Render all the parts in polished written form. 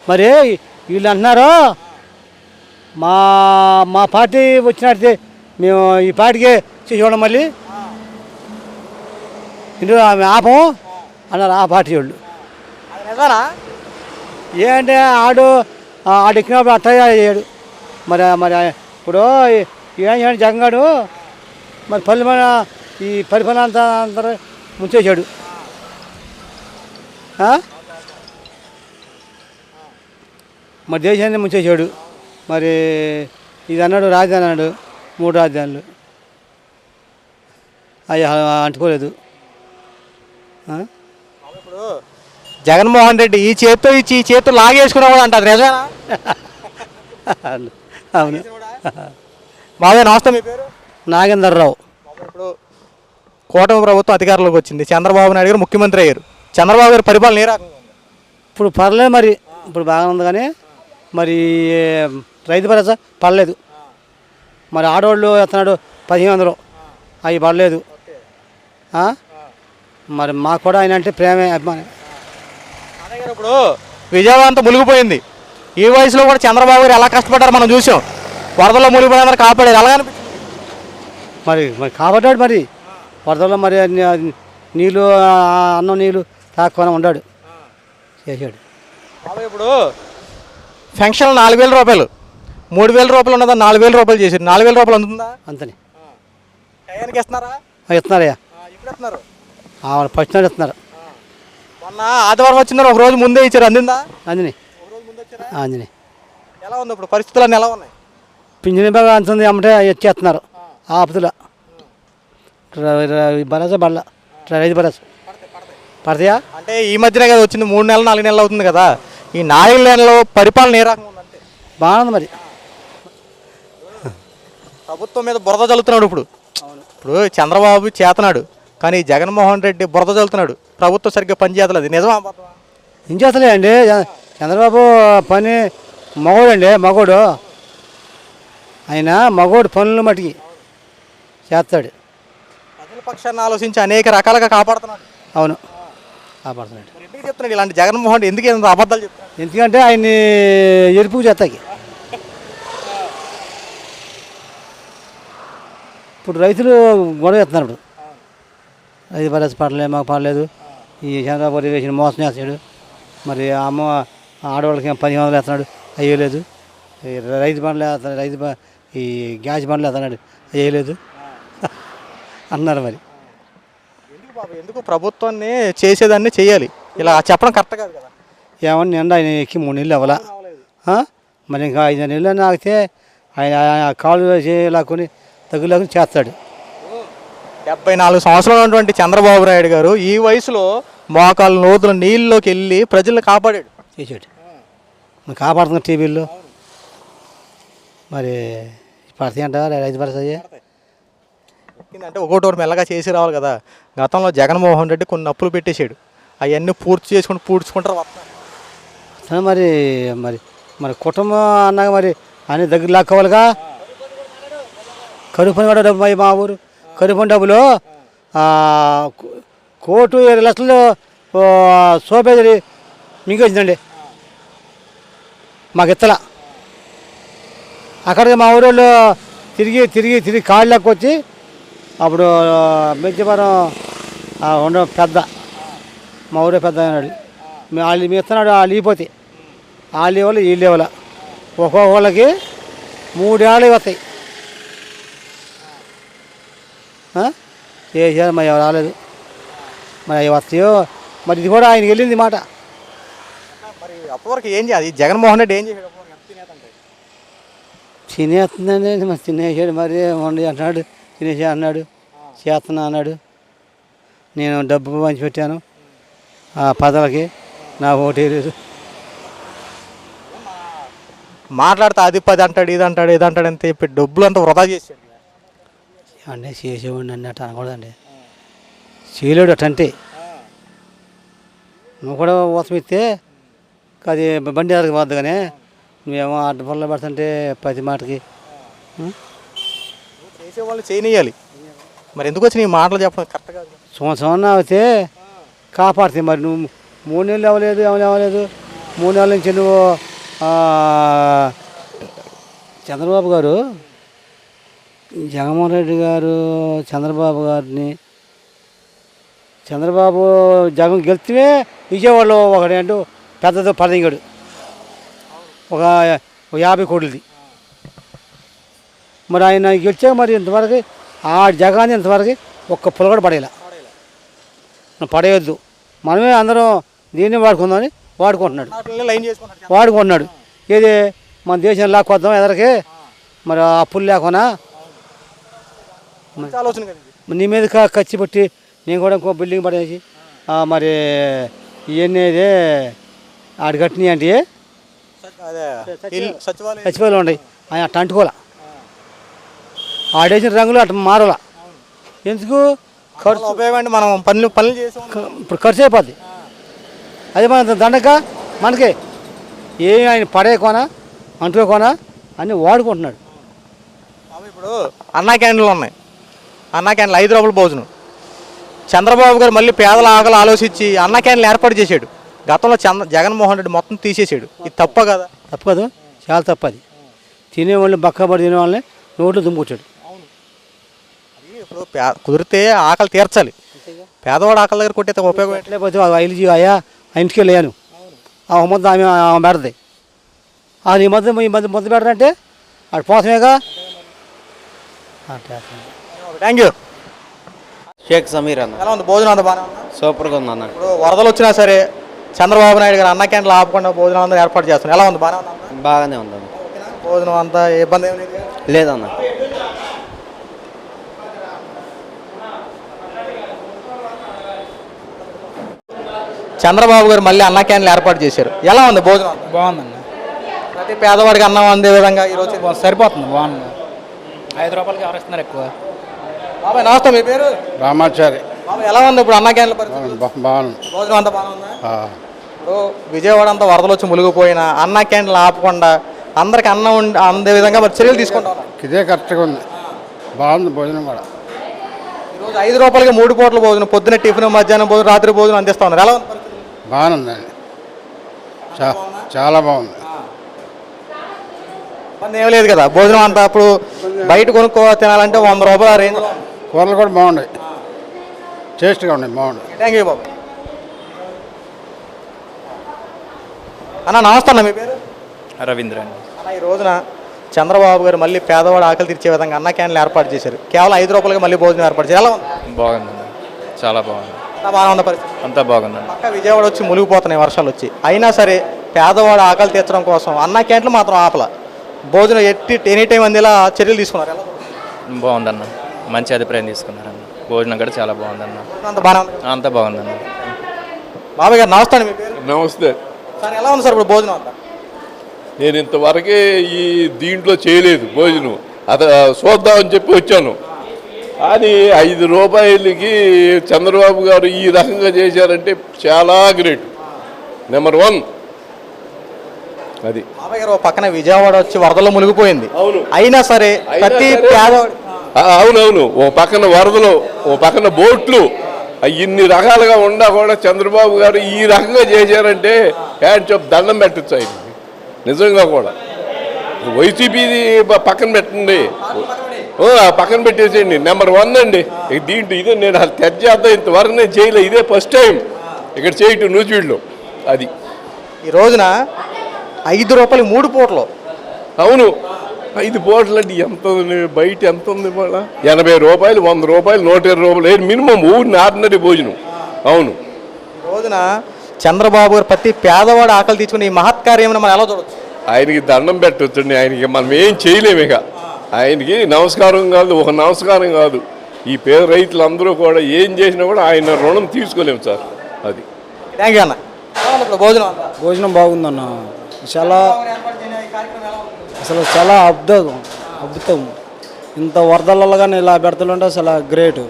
మరి వీళ్ళు అంటున్నారు మా మా పార్టీ వచ్చినట్టు మేము ఈ పార్టీకే చూడం మళ్ళీ ఇందులో ఆమె ఆపం అన్నారు ఆ పార్టీ వాళ్ళు. ఏంటంటే ఆడు ఎక్కినప్పుడు అట్టగా అయ్యాడు. మరి మరి ఇప్పుడు ఏం చేయాలి జగన్గాడు మరి ఈ పరిపాలన అంతా అందరూ ముంచేశాడు. మరి దేశాన్ని ముంచేశాడు. మరి ఇది అన్నాడు రాజధాని అన్నాడు, 3 రాజధానులు అవి అంటుకోలేదు. ఇప్పుడు జగన్మోహన్ రెడ్డి ఈ చేతితో లాగేసుకున్నాడు అంట, అది నిజమేనా? అవును. బాగా నమస్తే, మీ పేరు? నాగేంద్రరావు. ఇప్పుడు కూటమి ప్రభుత్వం అధికారంలోకి వచ్చింది, చంద్రబాబు నాయుడు గారు ముఖ్యమంత్రి అయ్యారు. చంద్రబాబు గారి పరిపాలన ఏ రకంగా ఉంది? ఇప్పుడు పర్లేదు, మరి ఇప్పుడు బాగానే ఉంది. కానీ మరి రైతు భరోసా పడలేదు. మరి ఆడవాళ్ళు ఎత్తనాడు 1500, అవి పడలేదు. మరి మాకు కూడా ఆయన అంటే ప్రేమే, అభిమానం. ఇప్పుడు విజయవాడ మునిగిపోయింది. ఈ వయసులో కూడా చంద్రబాబు గారు ఎలా కష్టపడ్డారు మనం చూసాం. వరదల్లో మునిగిపోయిన కాపాడారు, ఎలా అనిపించింది? మరి మరి కాపాడాడు. మరి వరదల్లో మరి నీళ్ళు అన్నం నీళ్ళు తాక్కుని ఉన్నాడు, చేశాడు. ఇప్పుడు పెన్షన్ 4000 రూపాయలు, 3000 రూపాయలు ఉన్నదా 4000 రూపాయలు చేశారు. 4000 రూపాయలు అందుతుందా? అంతనే టయానికి ఇస్తున్నారా? ఇస్తున్నారయ్యా. ఇప్పుడు ఇస్తున్నారు, ఫస్ట్ నాడు ఇస్తున్నారు. మొన్న ఆదివారం వచ్చిందని ఒక రోజు ముందే ఇచ్చారు, అందిందా? అందిని అందిని. ఎలా ఉంది ఇప్పుడు పరిస్థితులన్నీ, ఎలా ఉన్నాయి? పింఛన్ బాగా అంతుంది, అమ్మటే ఇచ్చేస్తున్నారు. ఆపుతుల భరోసా బళ్ళ రైతు భరోసా పడతాయా అంటే ఈ మధ్యనే కదా వచ్చింది, 3 నెలలు 4 నెలలు అవుతుంది కదా. ఈ 4 నెలల్లో పరిపాలన ఏ రకంగా ఉందంటే? బాగుంది. మరి ప్రభుత్వం మీద బురద చల్లుతున్నాడు. ఇప్పుడు చంద్రబాబు చేతనాడు, కానీ జగన్మోహన్ రెడ్డి బురద చల్లుతున్నాడు. ప్రభుత్వం సరిగ్గా పనిచేయట్లేదు, నిజమా? ఏం చేస్తలే అండి చంద్రబాబు పని. మగోడు అండి, మగోడు. ఆయన మగోడు పనులు మటుకి చేస్తాడు. ప్రజల పక్షాన్ని ఆలోచించి అనేక రకాలుగా కాపాడుతున్నాడు. అవును, కాపాడుతున్నాడు. ఎందుకు చెప్తున్నాడు ఇలాంటి జగన్మోహన్ రెడ్డి? ఎందుకు ఇంత అబద్ధాలు చెప్తున్నాడు? ఎందుకంటే ఆయన్ని ఎరుపు చేస్తాకి. ఇప్పుడు రైతులు గొడవ చేస్తున్నారు. ఇప్పుడు రైతు భరోసా పడలేదు, మాకు పడలేదు. ఈ చంద్రబాబు వేసిన మోసం చేస్తాడు. మరి అమ్మ ఆడవాళ్ళకి 1500 వేస్తున్నాడు, అయ్యలేదు. రైతు బండ్లు వేస్తున్నాడు, ఈ గ్యాస్ బండ్లు వేస్తున్నాడు, అయ్యలేదు అన్నారు. మరి ఎందుకు ప్రభుత్వాన్ని చేసేదాన్ని చేయాలి, ఇలా చెప్పడం కరెక్ట్ కాదు కదా. ఏమన్నా నిండా ఆయన ఎక్కి 3 నెలలు అవ్వాలా? మరి ఇంకా 5 నెలలు నాకితే ఆయన కాళ్ళు లాక్కొని తగ్గులాగా చేస్తాడు. 74 సంవత్సరాలు ఉన్నటువంటి చంద్రబాబు నాయుడు గారు ఈ వయసులో మోకాళ్ళ నోతుల నీళ్ళలోకి వెళ్ళి ప్రజలను కాపాడాడు, చేసాడు. మరి కాపాడుతున్న టీవీల్లో మరి పడతాయి అంటారా రైతు భరోసా? అంటే ఒకటి మెల్లగా చేసి రావాలి కదా. గతంలో జగన్మోహన్ రెడ్డి కొన్ని అప్పులు పెట్టేశాడు, అవన్నీ పూడ్చుకుంటారు వస్తాను. మరి మరి మరి కుటుంబం అన్నాక మరి అన్ని దగ్గర లాక్కోవాలిగా. కరువు పని కూడా డబ్బు, మా ఊరు కరువు పని డబ్బులు 1,20,00,000 సోపేది మీకు వచ్చిందండి, మాకు ఇత్తల. అక్కడికి మా ఊరోళ్ళు తిరిగి కాళ్ళు లెక్కొచ్చి అప్పుడు మెచ్చిపురం ఉండ పెద్ద, మా ఊరే పెద్ద అన్నాడు. వాళ్ళు మీ ఇస్తున్నాడు, వాళ్ళు ఇపోతే వాళ్ళు ఇవ్వాలి, వీళ్ళు ఇవ్వాల. ఒక్కొక్కళ్ళకి 3 ఏళ్ళు వస్తాయి. చేశారు, మరి ఎవరు రాలేదు. మరి అవి వస్తాయో మరి. ఇది కూడా ఆయనకి వెళ్ళింది మాట. మరి అప్పటివరకు ఏం చేయాలి జగన్మోహన్ రెడ్డి? ఏం చేశాడు? తినేస్తుందండి, మరి తినేసాడు. మరి వండి అంటున్నాడు, తినేసా అన్నాడు, చేస్తున్నా అన్నాడు. నేను డబ్బు పంచిపెట్టాను ఆ పదలకి, నాకు ఓటు వేయలేదు. మాట్లాడితే అది 10 అంటాడు, ఇది అంటాడు అని చెప్పి డబ్బులు అంతా వృధా చేశాడు. అంటే చేసేవాడిని అన్నట్టు అనకూడదండి, చేయలేడు అట్టంటే. నువ్వు కూడా ఊసం ఇస్తే అది బండి ఎదరికి పోద్దు. కానీ నువ్వేమో అడ్డ పనులు పెడుతుంటే ప్రతి మాటకి చేసేవాళ్ళు చేయనియాలి. మరి ఎందుకు వచ్చి నీ మాటలు చెప్పడం కరెక్ట్ కాదు. సంవత్సరం అయితే కాపాడుతాయి. మరి నువ్వు 3 నెలలు అవ్వలేదు, అవ్వలేదు 3 నెలల నుంచి నువ్వు చంద్రబాబు గారు జగన్మోహన్ రెడ్డి గారు చంద్రబాబు గారిని జగన్ గెలిస్తే విజయవాడలో ఒకటేంటూ పెద్దదో పడదింగాడు ఒక 50 కోట్లది. మరి ఆయన గెలిచాక మరి ఇంతవరకు ఆ జగాన్ని ఇంతవరకు ఒక్క పుల్ల కూడా పడేయొద్దు, మనమే అందరం దీన్ని వాడుకుందామని వాడుకుంటున్నాడు. ఏది మన దేశం లాక్కొద్దాం ఎదరికి, మరి అప్పులు లేకుండా నీ మీద ఖర్చు పెట్టి నేను కూడా ఇంకో బిల్డింగ్ పడేసి మరి ఇవన్నీ ఆడి కట్టినవి అంటే చచ్చిపోయాలు ఉన్నాయి. ఆయన అట్ట అంటుకోలే, ఆడేసిన రంగులు అట్ట మారలా. ఎందుకు ఖర్చు ఉపయోగం, మనం పనులు ఇప్పుడు ఖర్చు అయిపోద్ది. అదే మన దండక మనకి ఏమి ఆయన పడేయకోనా అంటుకోనా అన్నీ వాడుకుంటున్నాడు. ఇప్పుడు అన్నా క్యాంటీన్లు ఉన్నాయి, అన్నా క్యాంటీన్లు 5 రూపాయల భోజనం. చంద్రబాబు గారు మళ్ళీ పేదల ఆకలి ఆలోచించి అన్నా క్యాంటీన్లు ఏర్పాటు చేశాడు. గతంలో జగన్మోహన్ రెడ్డి మొత్తం తీసేసాడు. ఇది తప్ప కదా? తప్పు కదా, చాలా తప్పు. అది తినేవాళ్ళు బక్కబడి తినేవాళ్ళని నోట్లో దుమ్ముకొచ్చాడు. ఇప్పుడు కుదిరితే ఆకలి తీర్చాలి, పేదవాడు ఆకలి దగ్గర కొట్టే ఉపయోగం లేకపోతే ఐదు అయ్యా ఇంటికి వెళ్ళాను ఆ ముద్ద ఆమె పెడతాయి. అది ఈ మధ్య ముద్ద పెడతాంటే అటు పోసమేగా. Thank you. షేక్ సమీర్ అన్న. ఎలా ఉంది భోజనం? అంతా బాగా సూపర్గా ఉంది అన్న. ఇప్పుడు వరదలు వచ్చినా సరే చంద్రబాబు నాయుడు గారు అన్న క్యాంటీన్లు ఆపకుండా భోజనం అంతా ఏర్పాటు చేస్తున్నారు. ఎలా ఉంది? బాగానే ఉందన్న. భోజనం అంతా ఇబ్బంది ఏమి లేదన్న. చంద్రబాబు గారు మళ్ళీ అన్న క్యాంటీన్లు ఏర్పాటు చేశారు. ఎలా ఉంది భోజనం? బాగుందన్న. ప్రతి పేదవాడికి అన్నం అందే విధంగా ఈరోజు సరిపోతుంది, బాగుంది. 5 రూపాయలకి ఎవరు ఇస్తున్నారు ఎక్కువ. బాబాయ్ నమస్తే, మీ పేరు? రామాచారి. బాబాయ్ ఎలా ఉంది ఇప్పుడు అన్న క్యాంటీన్ల పరిస్థితి? బాగుంది. భోజనం అంతా బాగుందా? ఇప్పుడు విజయవాడ అంతా వరదలు వచ్చి మునిగిపోయినా అన్న క్యాంటీన్లు ఆపకుండా అందరికి అన్నం అందే విధంగా మరి చర్యలు తీసుకుంటాం. ఇదే కరెక్ట్గా ఉంది, బాగుంది భోజనం కూడా. ఈరోజు 5 రూపాయలకి 3 పూటల భోజనం, పొద్దున్న టిఫిన్, మధ్యాహ్నం భోజనం, రాత్రి భోజనం అందిస్తా ఉన్నారు. ఎలా ఉంది? బాగుందండి, చాలా బాగుంది. ఇబ్బంది ఏం లేదు కదా భోజనం అంతా? అప్పుడు బయట కొనుక్కో తినాలంటే 100 రూపాయల రేంజ్. కూరలు కూడా బాగున్నాయి, టేస్ట్గా ఉన్నాయి, బాగున్నాయి. థ్యాంక్ యూ బాబు. అన్న నమస్తే అన్న, మీ పేరు? రవీంద్ర అండి. అన్న ఈ రోజున చంద్రబాబు గారు మళ్ళీ పేదవాడు ఆకలి తీర్చే విధంగా అన్న క్యాంటీన్లు ఏర్పాటు చేశారు. కేవలం 5 రూపాయలకి మళ్ళీ భోజనం ఏర్పాటు చేశారు. ఎలా ఉంది? బాగుందండి, చాలా బాగుంది. అంతా బాగా ఉన్న పరిస్థితి? అంతా బాగుందండి. పక్క విజయవాడ వచ్చి మునిగిపోతున్నాయి వర్షాలు వచ్చి, అయినా సరే పేదవాడు ఆకలి తీర్చడం కోసం అన్న క్యాంటీన్లు మాత్రం ఆపల. భోజనం ఎనీ టైం అందేలా చర్యలు తీసుకున్నారు. ఎలా బాగుందన్న, మంచి అభిప్రాయం తీసుకున్నారన్న. భోజనం కూడా చాలా బాగుందన్న. అంత బాగా ఉంది? అంతా బాగుందన్న. బాబాయ్ గారు నమస్తే. మీ పేరు? నమస్తే సార్. ఎలా ఉంది సార్ ఇప్పుడు భోజనం అంతా? నేను ఇంతవరకే ఈ దీంట్లో చేయలేదు భోజనం, అది చూద్దామని చెప్పి వచ్చాను. కానీ 5 రూపాయలకి చంద్రబాబు గారు ఈ రకంగా చేశారంటే చాలా గ్రేట్. నెంబర్ 1 అది. బాబాయ్ గారు పక్కన విజయవాడ వచ్చి వరదల్లో మునిగిపోయింది, అవును. అయినా సరే ప్రతి పేదవాడు. అవునవును, ఓ పక్కన వరదలు, ఓ పక్కన బోట్లు, ఇన్ని రకాలుగా ఉండా కూడా చంద్రబాబు గారు ఈ రకంగా చేశారంటే హ్యాండ్ చెప్పు దండం పెట్టచ్చు ఆయన నిజంగా కూడా. వైసీపీది పక్కన పెట్టండి, పక్కన పెట్టేసేయండి. నెంబర్ 1 అండి దీంట్లో. ఇదే నేను తెచ్చేద్దాం, ఇంతవరకు నేను చేయలేదు, ఇదే ఫస్ట్ టైం ఇక్కడ చేయటం నూజివీడులో. అది ఈ రోజున 5 రూపాయలు 3 పూటలు. అవును, 5 పూటలు అంటే ఎంత ఉంది? బయట ఎంత ఉంది? వాళ్ళ 80 రూపాయలు, 100 రూపాయలు, 120 రూపాయలు మినిమం ఊరిని ఆర్డినరీ భోజనం. అవును, ఈ రోజున చంద్రబాబు గారు ప్రతి పేదవాడు ఆకలి తీసుకుని ఈ మహత్కార్యం మనం ఎలా చూడవచ్చు? ఆయనకి దండం పెట్టొచ్చండి. ఆయనకి మనం ఏం చేయలేము. ఇక ఆయనకి నమస్కారం కాదు, ఒక నమస్కారం కాదు. ఈ పేద రైతులందరూ కూడా ఏం చేసినా కూడా ఆయన రుణం తీసుకోలేము సార్. అది. థ్యాంక్ యూ అన్న. భోజనం భోజనం బాగుందన్న, చాలా అసలు చాలా అద్భుతం. ఇంత వరదలలో కానీ ఇలా పెడుతుంటే అసలు గ్రేట్,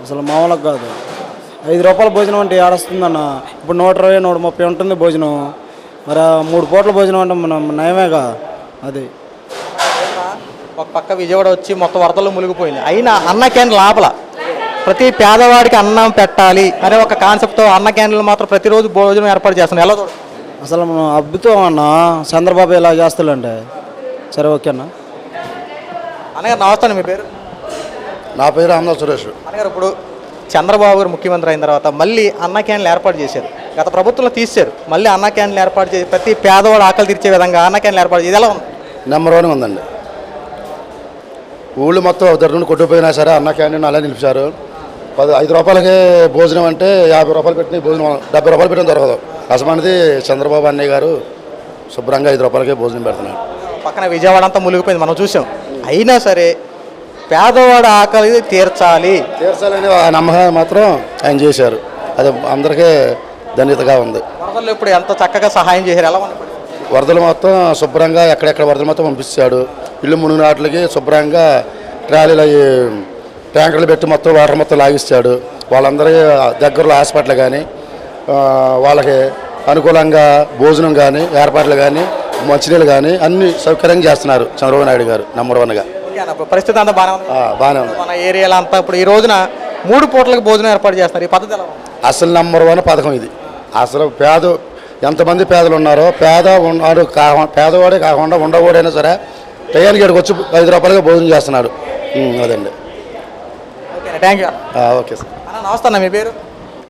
అసలు మామూలుగా కాదు. 5 రూపాయల భోజనం అంటే ఏడొస్తుందన్న. ఇప్పుడు 120, 130 ఉంటుంది భోజనం. మరి 3 పూట్ల భోజనం అంటే మనం నయమేగా. అది ఒక పక్క విజయవాడ వచ్చి మొత్తం వరదల్లో మునిగిపోయింది, అయినా అన్న క్యాంటీన్లు ఆపల. ప్రతి పేదవాడికి అన్నం పెట్టాలి అనే ఒక కాన్సెప్ట్తో అన్న క్యాంటీన్లు మాత్రం ప్రతిరోజు భోజనం ఏర్పాటు చేస్తున్నారు. ఎలా చూడండి? అసలు మనం అద్భుతం అన్న చంద్రబాబు ఇలా చేస్తాడంటే. సరే ఓకేనా. అన్నగారు నమస్తే, మీ పేరు? నా పేరు అమదా సురేష్. అన్నగారు, ఇప్పుడు చంద్రబాబు గారు ముఖ్యమంత్రి అయిన తర్వాత మళ్ళీ అన్న క్యాంటీన్లు ఏర్పాటు చేశారు. గత ప్రభుత్వంలో తీశారు, మళ్ళీ అన్న క్యాంటీన్లు ఏర్పాటు చేసి ప్రతి పేదవాడు ఆకలి తీర్చే విధంగా అన్న క్యాంటీన్లు ఏర్పాటు చేసి ఎలా ఉంది? నెంబర్ 1 ఉందండి. ఊళ్ళు మొత్తం దగ్గర నుండి కొట్టుకుపోయినా సరే అన్న క్యాంటీన్ అలా నిలిపారు. 5 రూపాయలకి భోజనం అంటే 50 రూపాయలు పెట్టిన భోజనం 70 రూపాయలు పెట్టిన దొరకదు. అసమానది చంద్రబాబు అన్నయ్య గారు శుభ్రంగా 5 రూపాయలకే భోజనం పెడుతున్నాడు. పక్కన విజయవాడ అంతా మునిగిపోయింది, మనం చూసాం. అయినా సరే పేదవాడు ఆకలి తీర్చాలని ఆ నమ్మకం మాత్రం ఆయన చేశారు. అది అందరికీ ధన్యతగా ఉంది. వరదల్లో ఇప్పుడు ఎంత చక్కగా సహాయం చేశారు, ఎలా ఉంది? వరదలు మొత్తం శుభ్రంగా ఎక్కడెక్కడ వరదలు మొత్తం పంపించాడు. ఇల్లు మునిగిన వాటికి శుభ్రంగా ట్రాలీలు అవి ట్యాంకర్లు పెట్టి మొత్తం వాటర్ మొత్తం లాగిస్తాడు. వాళ్ళందరి దగ్గరలో హాస్పిటల్ కానీ వాళ్ళకి అనుకూలంగా భోజనం కానీ ఏర్పాట్లు కానీ మంచినీళ్ళు కానీ అన్ని సౌకర్యంగా చేస్తున్నారు చంద్రబాబు నాయుడు గారు నెంబర్ 1గా. పరిస్థితి అంతా బాగానే ఉంది. బాగానే ఉంది. మన ఏరియాలో అంతా ఇప్పుడు ఈ రోజున 3 పూటలకు భోజనం ఏర్పాటు చేస్తున్నారు. ఈ పద్ధతి ఎలా ఉంది? అసలు నెంబర్ 1 పథకం ఇది. అసలు ఎంతమంది పేదలు ఉన్నారో పేదవాడే కాకుండా ఉండకూడైనా సరే టయానికి ఇక్కడికి వచ్చి 5 రూపాయలుగా భోజనం చేస్తున్నాడు. అదండి. Okay, thank you. Okay sir. అన్న నమస్తే అన్న, మీ పేరు?